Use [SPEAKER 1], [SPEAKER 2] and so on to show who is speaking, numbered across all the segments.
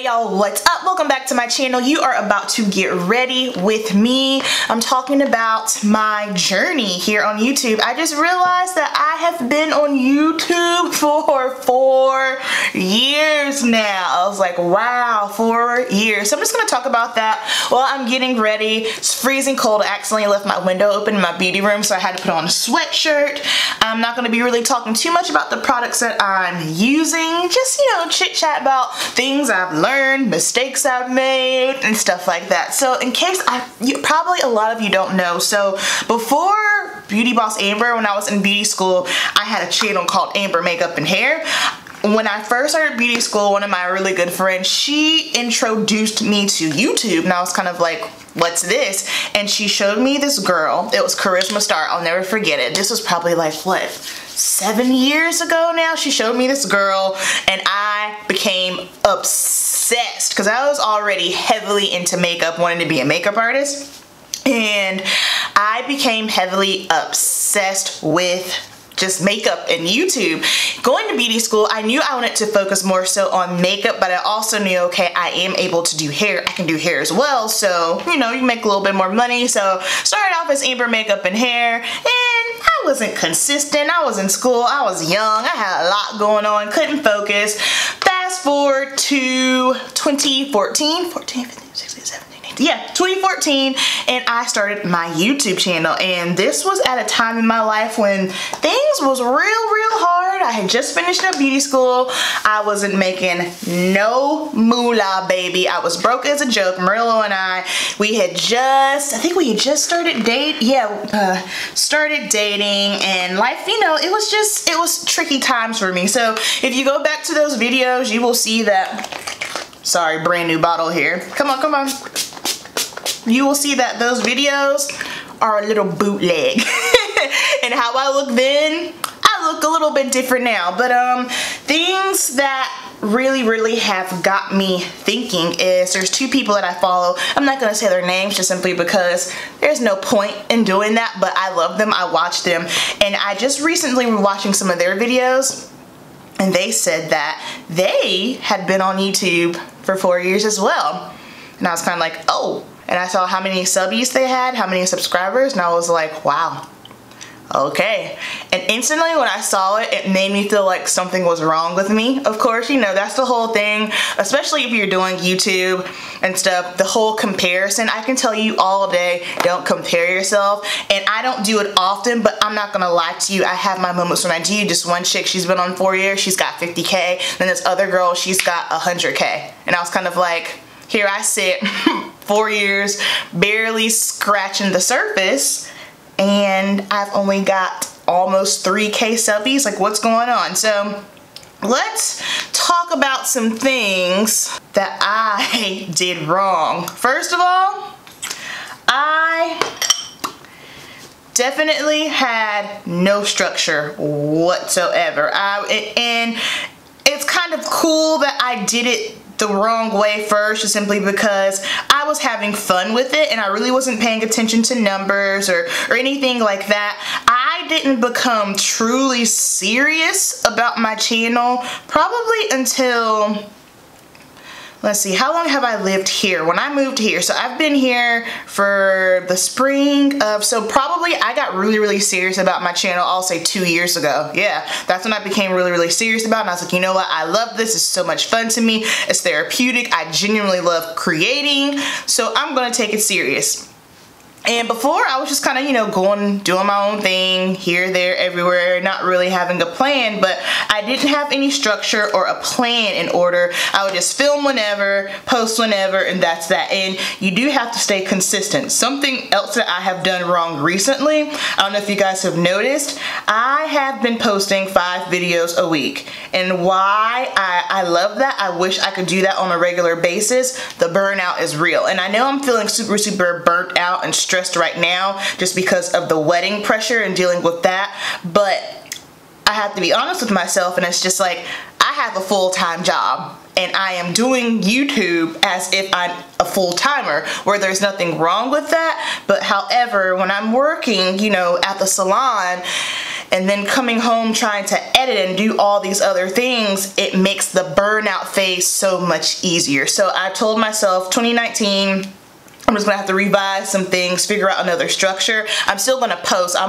[SPEAKER 1] y'all, what's up? Welcome back to my channel. You are about to get ready with me. I'm talking about my journey here on YouTube. I just realized that I have been on YouTube for 4 years now. I was like, wow, 4 years. So I'm just gonna talk about that while I'm getting ready. It's freezing cold. I accidentally left my window open in my beauty room, so I had to put on a sweatshirt. I'm not gonna be really talking too much about the products that I'm using. Just, you know, chit chat about things I've learned, mistakes I've made, and stuff like that. So in case probably a lot of you don't know, so before beautybossamber, when I was in beauty school, I had a channel called Amber Makeup and Hair. When I first started beauty school, one of my really good friends, she introduced me to YouTube, and I was kind of like, what's this? And she showed me this girl. It was Charisma Star. I'll never forget it. This was probably like, what, 7 years ago now? She showed me this girl, and I became obsessed because I was already heavily into makeup, wanting to be a makeup artist. And I became heavily obsessed with just makeup and YouTube. Going to beauty school, I knew I wanted to focus more so on makeup, but I also knew, okay, I am able to do hair. I can do hair as well, so, you know, you make a little bit more money. So started off as Amber Makeup and Hair, and I wasn't consistent. I was in school, I was young, I had a lot going on, couldn't focus. Fast forward to 2014, 14, 15, 16, 17. Yeah, 2014, and I started my YouTube channel, and this was at a time in my life when things was real hard. I had just finished up beauty school. I wasn't making no moolah, baby. I was broke as a joke. Merlot and I think we had just started started dating, and life, you know, it was tricky times for me. So if you go back to those videos, you will see that, sorry, brand new bottle here. Come on, come on. You will see that those videos are a little bootleg. And how I look then, I look a little bit different now. But things that really have got me thinking is there's 2 people that I follow. I'm not gonna say their names just simply because there's no point in doing that, but I love them, I watch them, and I just recently were watching some of their videos, and they said that they had been on YouTube for 4 years as well. And I was kind of like, oh. And I saw how many subbies they had, how many subscribers, and I was like, wow, okay. And instantly when I saw it, it made me feel like something was wrong with me. Of course, you know, that's the whole thing, especially if you're doing YouTube and stuff, the whole comparison. I can tell you all day, don't compare yourself. And I don't do it often, but I'm not gonna lie to you, I have my moments when I do. Just one chick, she's been on 4 years, she's got 50K. Then this other girl, she's got 100K. And I was kind of like, here I sit, 4 years, barely scratching the surface, and I've only got almost 3K subbies. Like, what's going on? So let's talk about some things that I did wrong. First of all, I definitely had no structure whatsoever. And it's kind of cool that I did it the wrong way first, just simply because I was having fun with it and I really wasn't paying attention to numbers or anything like that. I didn't become truly serious about my channel probably until, let's see, how long have I lived here? When I moved here, so I've been here for the spring of, so probably I got really serious about my channel, I'll say 2 years ago. Yeah, that's when I became really serious about it, and I was like, you know what, I love this, it's so much fun to me, it's therapeutic, I genuinely love creating, so I'm gonna take it serious. And before, I was just kind of, you know, doing my own thing, here, there, everywhere, not really having a plan, but I didn't have any structure or a plan in order. I would just film whenever, post whenever, and that's that. And you do have to stay consistent. Something else that I have done wrong recently, I don't know if you guys have noticed, I have been posting 5 videos a week. And why I love that, I wish I could do that on a regular basis, the burnout is real. And I know I'm feeling super burnt out and stressed right now just because of the wedding pressure and dealing with that, but I have to be honest with myself, and it's just like, I have a full-time job and I am doing YouTube as if I'm a full-timer, where there's nothing wrong with that. But however, when I'm working, you know, at the salon, and then coming home trying to edit and do all these other things, it makes the burnout phase so much easier. So I told myself 2019, I'm just gonna have to revise some things, figure out another structure. I'm still gonna post. I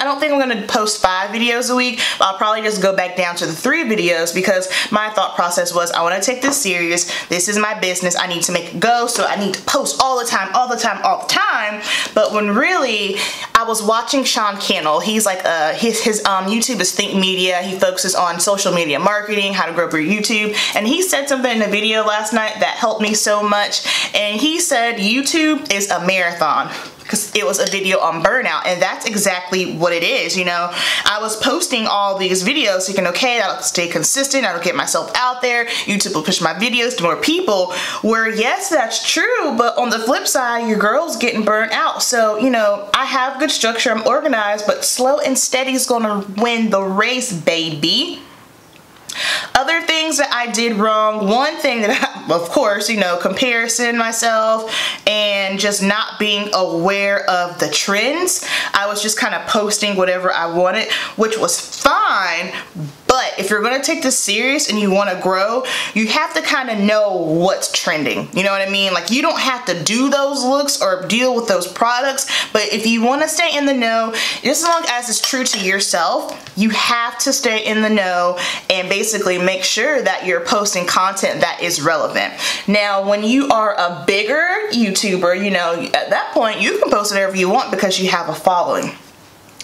[SPEAKER 1] don't think I'm gonna post 5 videos a week, but I'll probably just go back down to the 3 videos, because my thought process was, I wanna take this serious. This is my business. I need to make it go, so I need to post all the time, all the time, all the time. But when really, I was watching Sean Cannell. He's like, his YouTube is Think Media. He focuses on social media marketing, how to grow your YouTube. And he said something in a video last night that helped me so much. And he said, YouTube is a marathon, because it was a video on burnout, and that's exactly what it is. You know, I was posting all these videos thinking, okay, I'll stay consistent, I'll get myself out there, YouTube will push my videos to more people, where yes, that's true, but on the flip side, your girl's getting burnt out. So, you know, I have good structure, I'm organized, but slow and steady is gonna win the race, baby. Other things that I did wrong, one thing that I, of course, you know, comparison myself and just not being aware of the trends. I was just kind of posting whatever I wanted, which was fine. But if you're gonna take this serious and you wanna grow, you have to kind of know what's trending. You know what I mean? Like, you don't have to do those looks or deal with those products, but if you wanna stay in the know, just as long as it's true to yourself, you have to stay in the know and basically make sure that you're posting content that is relevant. Now, when you are a bigger YouTuber, you know, at that point, you can post whatever you want because you have a following.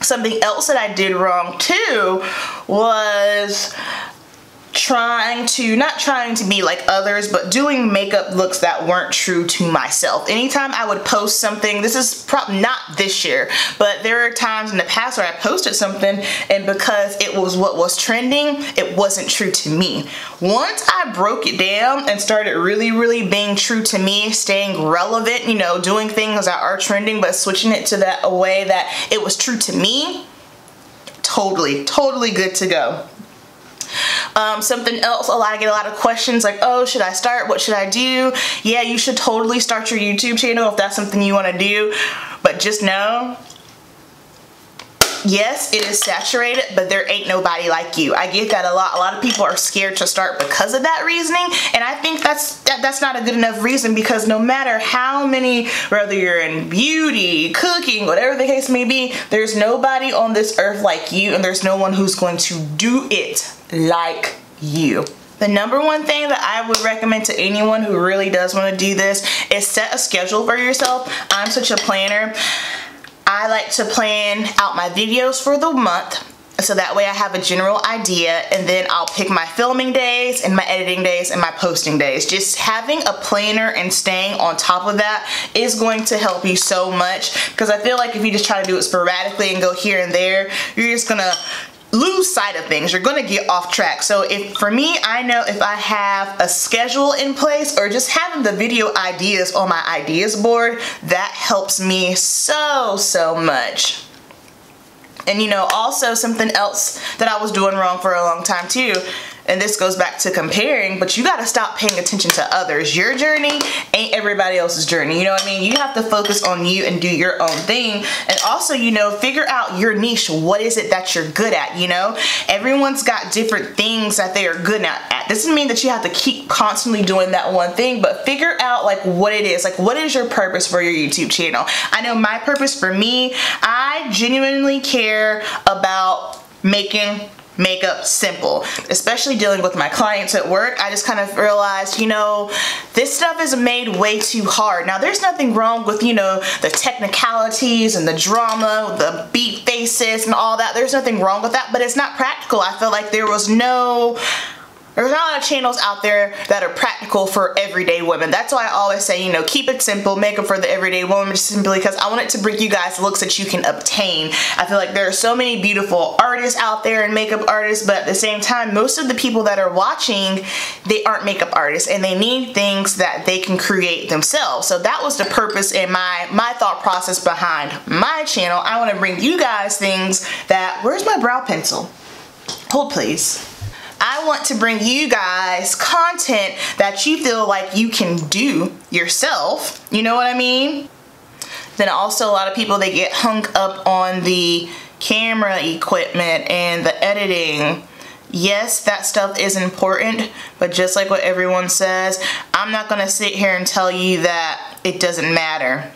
[SPEAKER 1] Something else that I did wrong too was not trying to be like others, but doing makeup looks that weren't true to myself. Anytime I would post something, this is probably not this year, but there are times in the past where I posted something and because it was what was trending, it wasn't true to me. Once I broke it down and started really being true to me, staying relevant, you know, doing things that are trending, but switching it to that a way that it was true to me, totally good to go. Something else, I get a lot of questions like, oh, should I start? What should I do? Yeah, you should totally start your YouTube channel if that's something you want to do, but just know, yes, it is saturated, but there ain't nobody like you. I get that a lot. A lot of people are scared to start because of that reasoning, and I think that's not a good enough reason, because no matter how many, whether you're in beauty, cooking, whatever the case may be, there's nobody on this earth like you, and there's no one who's going to do it like you. The number one thing that I would recommend to anyone who really does want to do this is set a schedule for yourself. I'm such a planner. I like to plan out my videos for the month, so that way I have a general idea, and then I'll pick my filming days and my editing days and my posting days. Just having a planner and staying on top of that is going to help you so much, because I feel like if you just try to do it sporadically and go here and there, you're just gonna lose sight of things. You're gonna get off track. So for me, I know if I have a schedule in place or just having the video ideas on my ideas board, that helps me so much. And you know, also something else that I was doing wrong for a long time too, and this goes back to comparing, but you gotta stop paying attention to others. Your journey ain't everybody else's journey, you know what I mean? You have to focus on you and do your own thing, and also, you know, figure out your niche. What is it that you're good at, you know? Everyone's got different things that they are good at. Doesn't mean that you have to keep constantly doing that one thing, but figure out like what it is. Like, what is your purpose for your YouTube channel? I know my purpose for me, I genuinely care about making makeup simple, especially dealing with my clients at work. I just kind of realized, you know, this stuff is made way too hard. Now, there's nothing wrong with, you know, the technicalities and the drama, the beat faces and all that. There's nothing wrong with that, but it's not practical. I feel like there's not a lot of channels out there that are practical for everyday women. That's why I always say, you know, keep it simple, makeup for the everyday woman, just simply because I want it to bring you guys looks that you can obtain. I feel like there are so many beautiful artists out there and makeup artists, but at the same time, most of the people that are watching, they aren't makeup artists, and they need things that they can create themselves. So that was the purpose and my thought process behind my channel. I want to bring you guys things that, where's my brow pencil? Hold please. I want to bring you guys content that you feel like you can do yourself. You know what I mean? Then also a lot of people, they get hung up on the camera equipment and the editing, yes, that stuff is important, but just like what everyone says, I'm not gonna sit here and tell you that it doesn't matter,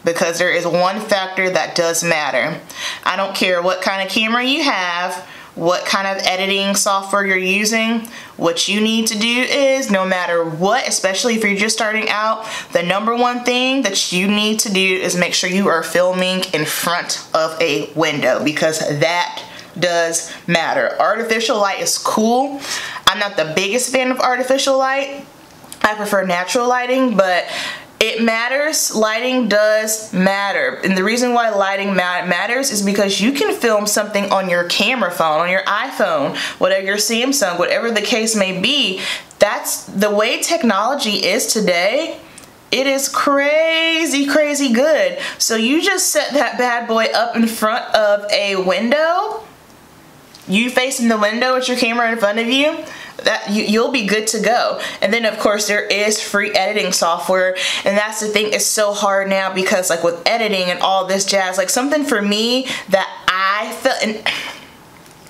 [SPEAKER 1] because there is one factor that does matter. I don't care what kind of camera you have, what kind of editing software you're using. What you need to do is, no matter what, especially if you're just starting out, the number one thing that you need to do is make sure you are filming in front of a window, because that does matter. Artificial light is cool. I'm not the biggest fan of artificial light. I prefer natural lighting, but it matters. Lighting does matter. And the reason why lighting matters is because you can film something on your camera phone, on your iPhone, whatever, your Samsung, whatever the case may be. That's the way technology is today. It is crazy, crazy good. So you just set that bad boy up in front of a window, you facing the window with your camera in front of you, that you'll be good to go. And then of course there is free editing software, and that's the thing, it's so hard now because like with editing and all this jazz, like something for me that I felt, and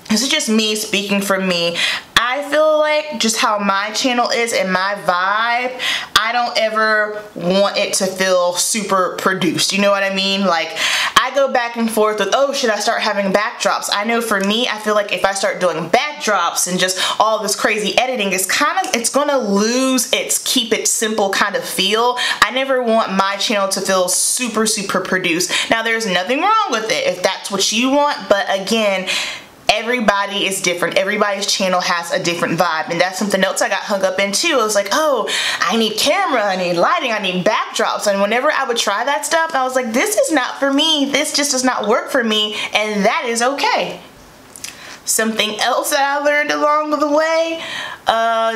[SPEAKER 1] this is just me speaking for me, I feel like just how my channel is and my vibe, I don't ever want it to feel super produced, you know what I mean? Like I go back and forth with, oh, should I start having backdrops? I know for me, I feel like if I start doing backdrops and just all this crazy editing, it's gonna lose its keep it simple kind of feel. I never want my channel to feel super, super produced. Now there's nothing wrong with it if that's what you want, but again, everybody is different. Everybody's channel has a different vibe, and that's something else I got hung up in too. I was like, oh, I need camera, I need lighting, I need backdrops, and whenever I would try that stuff, I was like, this is not for me. This just does not work for me, and that is okay. Something else that I learned along the way,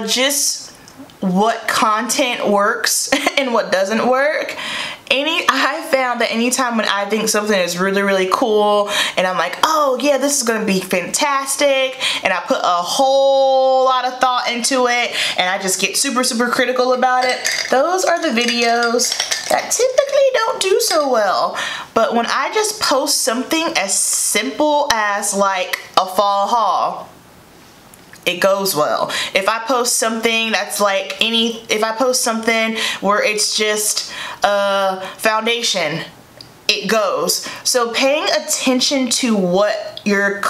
[SPEAKER 1] just what content works and what doesn't work. I found that anytime when I think something is really, really cool and I'm like, oh yeah, this is gonna be fantastic, and I put a whole lot of thought into it and I just get super, super critical about it, those are the videos that typically don't do so well. But when I just post something as simple as like a fall haul, it goes well. If I post something that's like if I post something where it's just foundation, it goes. So paying attention to what your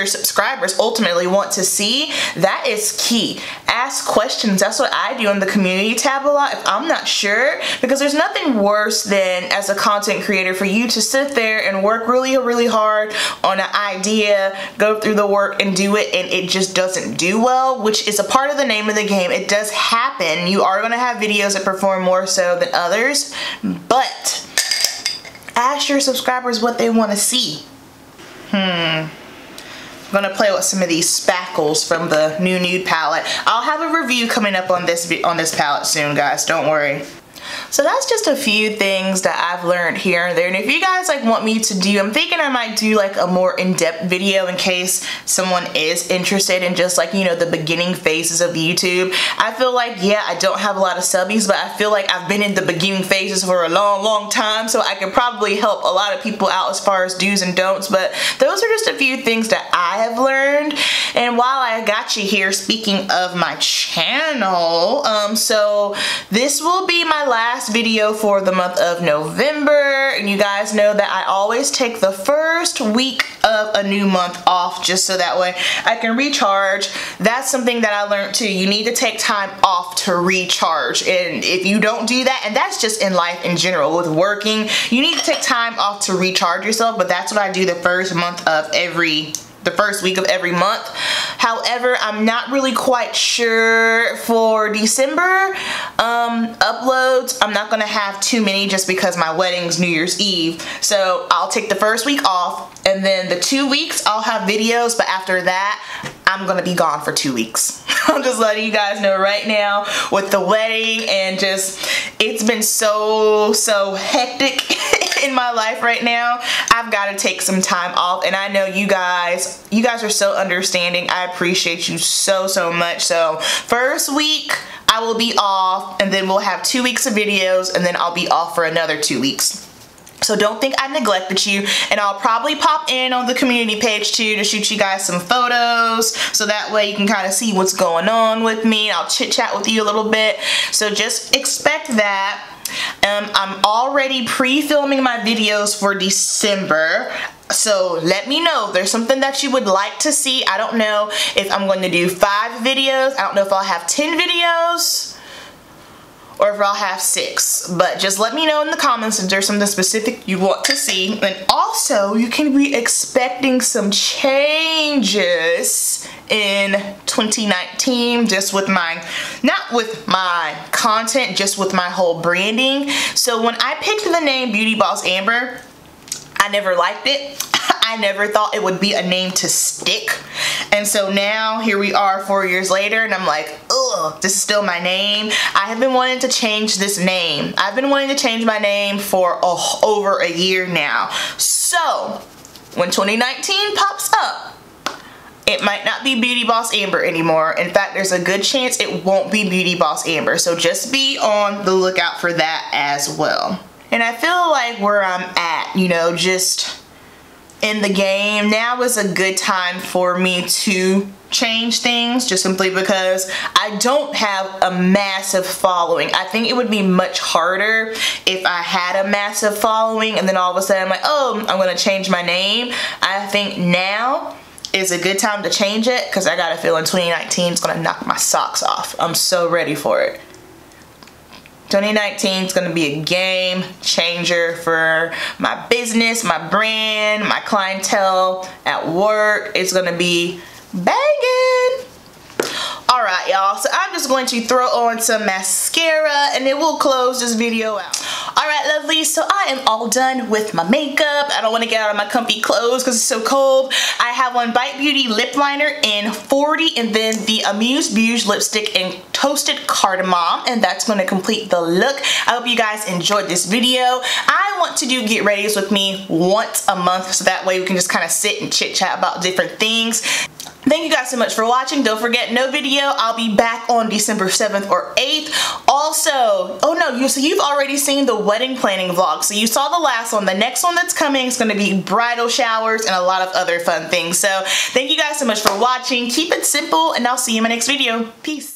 [SPEAKER 1] subscribers ultimately want to see, that is key. Ask questions. That's what I do in the community tab a lot if I'm not sure, because there's nothing worse than, as a content creator, for you to sit there and work really, really hard on an idea, go through the work and do it, and it just doesn't do well, which is a part of the name of the game. It does happen. You are going to have videos that perform more so than others, but ask your subscribers what they want to see. I'm gonna play with some of these spackles from the new Nude palette. I'll have a review coming up on this palette soon, guys, don't worry. So that's just a few things that I've learned here and there. And if you guys like want me to do, I'm thinking I might do like a more in-depth video in case someone is interested in just like, you know, the beginning phases of YouTube. I feel like, yeah, I don't have a lot of subbies, but I feel like I've been in the beginning phases for a long, long time, so I could probably help a lot of people out as far as do's and don'ts. But those are just a few things that I have learned. And while I got you here, speaking of my channel, so this will be my last video for the month of November, and you guys know that I always take the first week of a new month off just so that way I can recharge. That's something that I learned too. You need to take time off to recharge, and if you don't do that, and that's just in life in general, with working, you need to take time off to recharge yourself, but that's what I do the first week of every month. However, I'm not really quite sure for December uploads. I'm not gonna have too many just because my wedding's New Year's Eve. So I'll take the first week off, and then the 2 weeks I'll have videos, but after that I'm gonna be gone for 2 weeks. I'm just letting you guys know right now with the wedding, and just it's been so hectic in my life right now. I've got to take some time off, and I know you guys are so understanding. I appreciate you so much. So first week I will be off, and then we'll have 2 weeks of videos, and then I'll be off for another 2 weeks. So don't think I neglected you, and I'll probably pop in on the community page too to shoot you guys some photos, so that way you can kind of see what's going on with me. I'll chit chat with you a little bit, so just expect that. I'm already pre-filming my videos for December, so let me know if there's something that you would like to see. I don't know if I'm going to do 5 videos. I don't know if I'll have 10 videos or if I'll have 6, but just let me know in the comments if there's something specific you want to see. And also, you can be expecting some changes in 2019, just with my, not with my content, just with my whole branding. So when I picked the name Beauty Boss Amber, I never liked it. I never thought it would be a name to stick. And so now here we are 4 years later, and I'm like, ugh, this is still my name. I have been wanting to change this name. I've been wanting to change my name for over a year now. So when 2019 pops up, it might not be Beauty Boss Amber anymore. In fact, there's a good chance it won't be Beauty Boss Amber. So just be on the lookout for that as well. And I feel like where I'm at, you know, just in the game, now is a good time for me to change things, just simply because I don't have a massive following. I think it would be much harder if I had a massive following and then all of a sudden I'm like, oh, I'm gonna change my name. I think now is a good time to change it, because I got a feeling 2019 is gonna knock my socks off. I'm so ready for it. 2019 is going to be a game changer for my business, my brand, my clientele at work. It's going to be banging. Alright, y'all, so I'm just going to throw on some mascara and it will close this video out. Alright, lovely, so I am all done with my makeup. I don't want to get out of my comfy clothes because it's so cold. I have on Bite Beauty lip liner in 40 and then the Amuse Bouche lipstick in toasted cardamom, and that's going to complete the look. I hope you guys enjoyed this video. I want to do get readies with me once a month, so that way we can just kind of sit and chit chat about different things. Thank you guys so much for watching. Don't forget, no video. I'll be back on December 7th or 8th. Also, oh no, so you've already seen the wedding planning vlog. So you saw the last one. The next one that's coming is going to be bridal showers and a lot of other fun things. So thank you guys so much for watching. Keep it simple, and I'll see you in my next video. Peace.